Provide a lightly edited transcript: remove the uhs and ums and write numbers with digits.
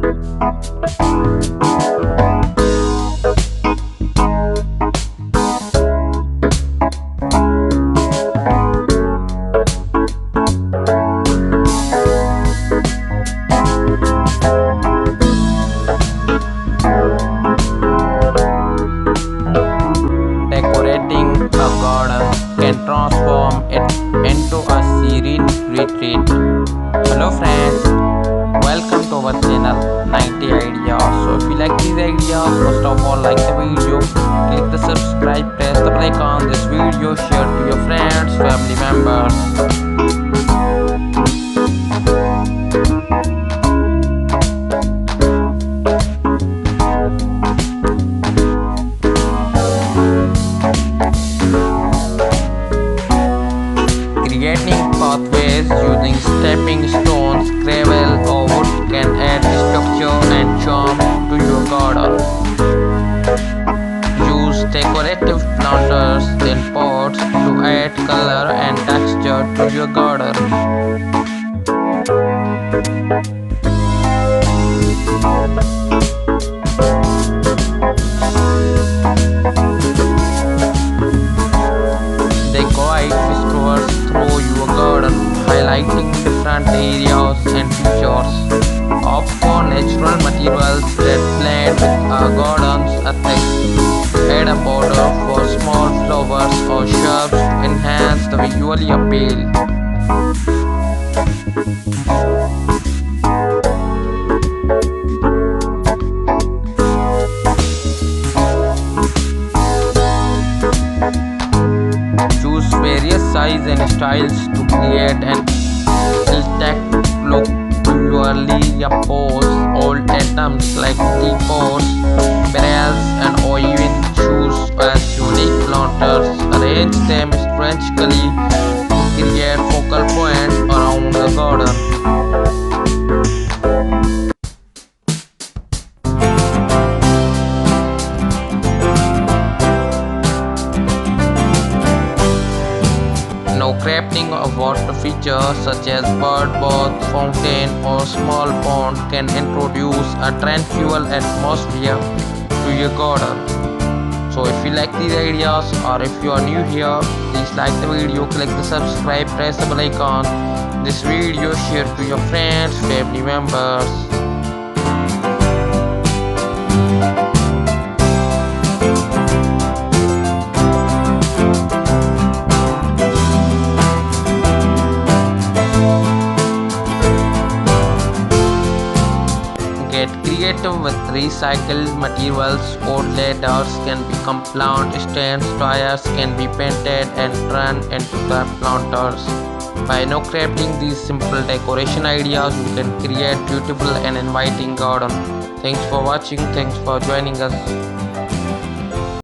Decorating a garden can transform it into a serene retreat. Hello friends, welcome to our channel 90 Ideas. So if you like these ideas, first of all like the video, click the subscribe, press the bell icon, this video share to your friends, family members. Creating pathways using stepping stones, gravel or wood can add structure and charm to your garden. Use decorative planters in pots to add color and texture to your garden. They guide visitors through your garden, highlighting different areas and features. Opt for natural materials that blend with a garden's aesthetics. Add a border for small flowers or shrubs to enhance the visual appeal. Choose various sizes and styles to create an aesthetic look to your leaf pots. Old items like teapots, barrels, and or even choose as unique planters. Arrange them strategically to create focal points around the garden. No crafting of water features such as bird bath, fountain or small pond can introduce a tranquil atmosphere to your garden. So if you like these ideas or if you are new here, please like the video, click the subscribe, press the bell icon. This video share to your friends, family members. Get creative with recycled materials. Old letters can become plant stands, tires can be painted and turned into the planters. By now crafting these simple decoration ideas, you can create beautiful and inviting garden. Thanks for watching, thanks for joining us.